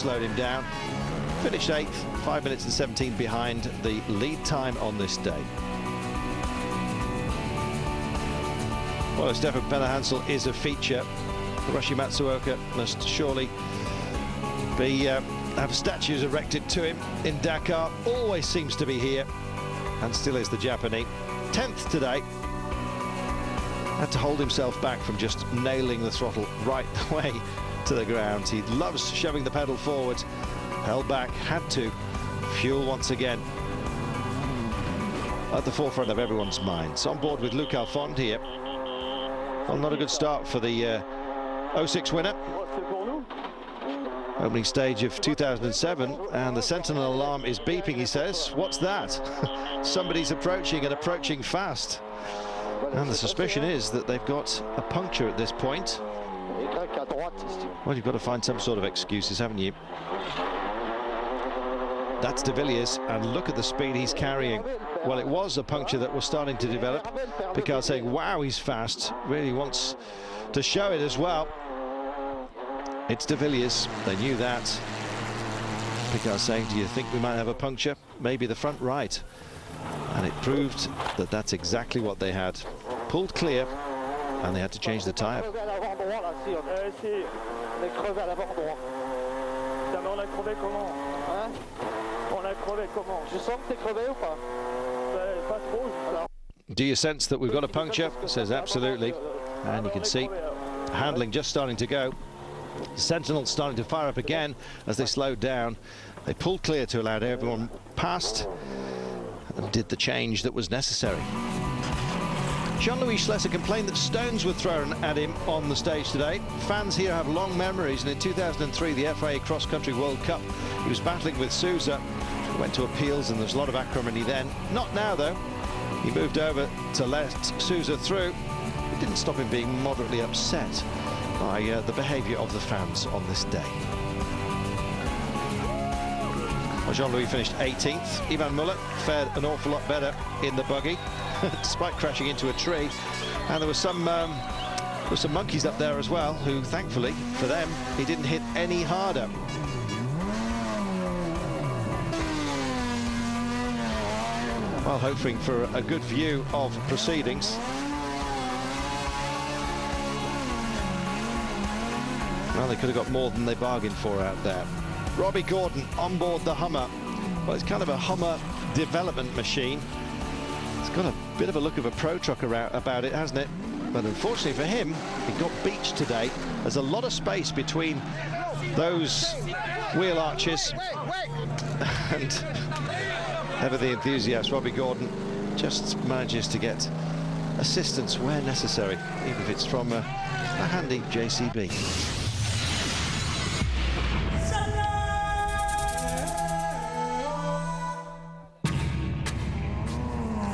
slowed him down. Finished 8th, 5 minutes and 17 behind the lead time on this day. Well, if Stefan Penner-Hansel is a feature, Hiroshi Matsuoka must surely be have statues erected to him in Dakar. Always seems to be here, and still is the Japanese. 10th today. Had to hold himself back from just nailing the throttle right the way to the ground. He loves shoving the pedal forward. Held back, had to. Fuel once again at the forefront of everyone's minds. On board with Luc Alphonde here. Well, not a good start for the 06 winner. Opening stage of 2007, and the Sentinel alarm is beeping, he says. What's that? Somebody's approaching, and approaching fast. And the suspicion is that they've got a puncture at this point. Well, you've got to find some sort of excuses, haven't you? That's de Villiers, and look at the speed he's carrying. Well, it was a puncture that was starting to develop. Picard saying, wow, he's fast. Really wants to show it as well. It's de Villiers, they knew that. Picard saying, do you think we might have a puncture? Maybe the front right. And it proved that that's exactly what they had. Pulled clear, and they had to change the tyre. Do you sense that we've got a puncture? Says absolutely. And you can see handling just starting to go. Sentinel starting to fire up again as they slowed down. They pulled clear to allow everyone past and did the change that was necessary. Jean-Louis Schlesser complained that stones were thrown at him on the stage today. Fans here have long memories, and in 2003, the FIA Cross Country World Cup, he was battling with Sousa. Went to appeals, and there was a lot of acrimony then. Not now, though. He moved over to let Sousa through. It didn't stop him being moderately upset by the behaviour of the fans on this day. Well, Jean-Louis finished 18th. Ivan Muller fared an awful lot better in the buggy, despite crashing into a tree. And there was some monkeys up there as well, who, thankfully, for them, he didn't hit any harder. While hoping for a good view of proceedings. Well, they could have got more than they bargained for out there. Robbie Gordon on board the Hummer. Well, it's kind of a Hummer development machine. It's got a bit of a look of a pro truck about it, hasn't it? But unfortunately for him, he got beached today. There's a lot of space between those wheel arches. And ever the enthusiast, Robbie Gordon just manages to get assistance where necessary, even if it's from a handy JCB.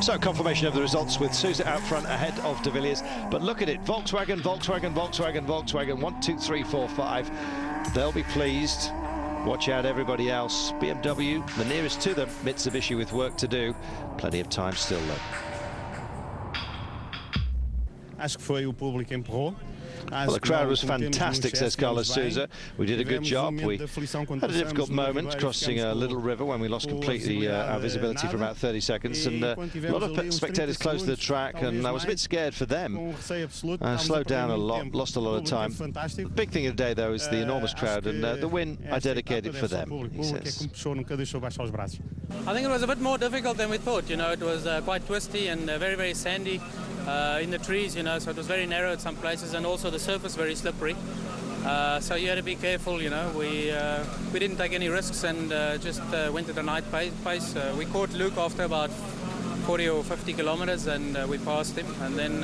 So confirmation of the results with Sousa out front ahead of de Villiers. But look at it, Volkswagen, Volkswagen, Volkswagen, Volkswagen, 1, 2, 3, 4, 5. They'll be pleased. Watch out everybody else. BMW, the nearest to them. Mitsubishi with work to do. Plenty of time still though. Acho que foi o público empurrou. Well, the crowd was fantastic, says Carlos Sousa. We did a good job. We had a difficult moment crossing a little river when we lost completely our visibility for about 30 seconds. And a lot of spectators close to the track, and I was a bit scared for them. Slowed down a lot, lost a lot of time. The big thing of the day, though, is the enormous crowd, and the win I dedicated for them, he says. I think it was a bit more difficult than we thought. You know, it was quite twisty and very, very sandy. In the trees, you know, so it was very narrow at some places, and also the surface very slippery. So you had to be careful, you know. We didn't take any risks and just went at a night pace. We caught Luke after about 40 or 50 kilometers, and we passed him. And then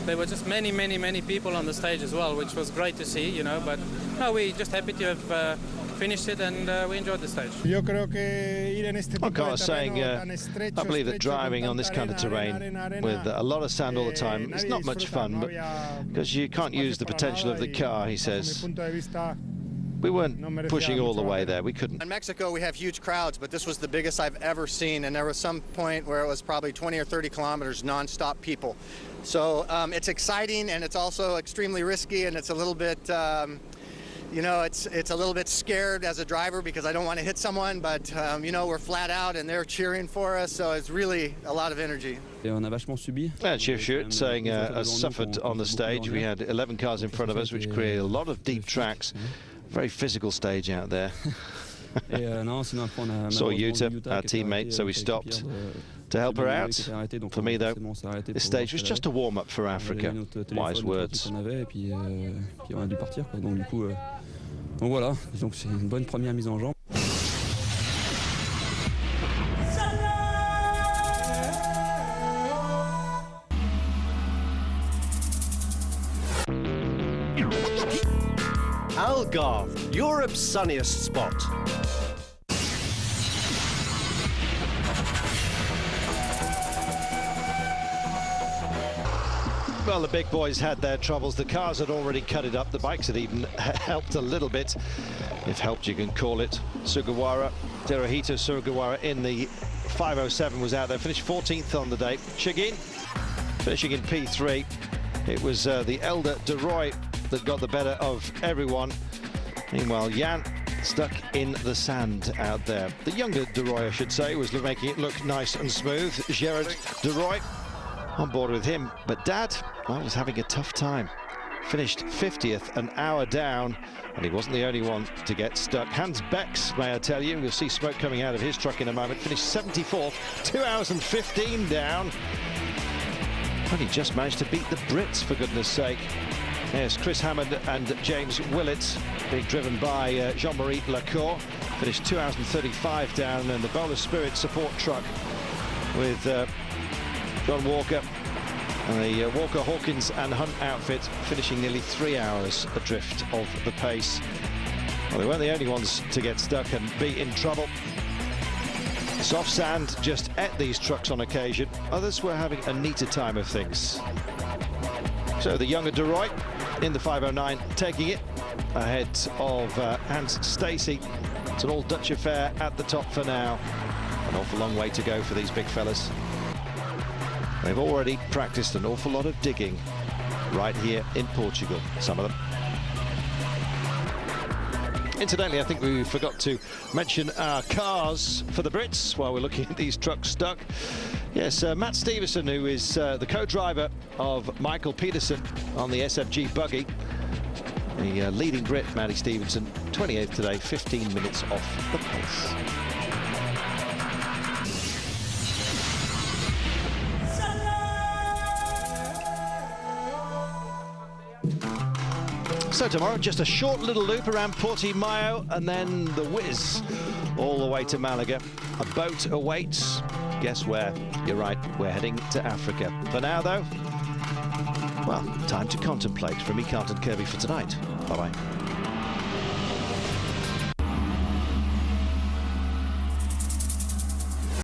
there were just many, many, many people on the stage as well, which was great to see, you know. But no, we're just happy to have finished it, and we enjoyed the stage. Well, Carlos saying, I believe that driving on this kind of terrain with a lot of sand all the time, it's not much fun, but because you can't use the potential of the car, he says. We weren't pushing all the way there, we couldn't. In Mexico, we have huge crowds, but this was the biggest I've ever seen, and there was some point where it was probably 20 or 30 kilometers non-stop people. So it's exciting, and it's also extremely risky, and it's a little bit You know, it's a little bit scared as a driver because I don't want to hit someone, but you know, we're flat out and they're cheering for us, so it's really a lot of energy. And Chief Stewart saying suffered on the stage. We had 11 cars in front of us, which created a lot of deep tracks. Very physical stage out there. Saw Yuta, our teammate, so we stopped to help her out. For me, though, this stage was just a warm-up for Africa. Wise words. Donc voilà, donc c'est une bonne première mise en jambe. Algarve, Europe's sunniest spot. Well, the big boys had their troubles. The cars had already cut it up. The bikes had even helped a little bit, if helped you can call it. Sugawara, Teruhito Sugawara in the 507 was out there, finished 14th on the day. Shigin finishing in P3. It was the elder De Roy that got the better of everyone. Meanwhile, Jan stuck in the sand out there. The younger De Roy, I should say, was making it look nice and smooth. Gerard De Roy on board with him, but Dad, well, was having a tough time. Finished 50th, an hour down, and he wasn't the only one to get stuck. Hans Becks, may I tell you, you'll see smoke coming out of his truck in a moment, finished 74th, 2 hours and 15 down. And he just managed to beat the Brits, for goodness sake. Yes, Chris Hammond and James Willett being driven by Jean-Marie Lacour. Finished 2 hours and 35 down, and the Bowler Spirit support truck with John Walker and the Walker, Hawkins and Hunt outfit finishing nearly 3 hours adrift of the pace. Well, they weren't the only ones to get stuck and be in trouble. Soft sand just ate these trucks on occasion. Others were having a neater time of things. So the younger De Roy in the 509 taking it ahead of Hans Stacey. It's an all Dutch affair at the top for now. An awful long way to go for these big fellas. They've already practiced an awful lot of digging right here in Portugal, some of them. Incidentally, I think we forgot to mention our cars for the Brits while we're looking at these trucks stuck. Yes, Matt Stevenson, who is the co-driver of Michael Peterson on the SFG buggy. The leading Brit, Matty Stevenson, 28th today, 15 minutes off the pace. So tomorrow, just a short little loop around Portimao and then the whiz all the way to Malaga. A boat awaits. Guess where? You're right, we're heading to Africa. For now, though, well, time to contemplate. From me, Carlton Kirby, for tonight. Bye-bye.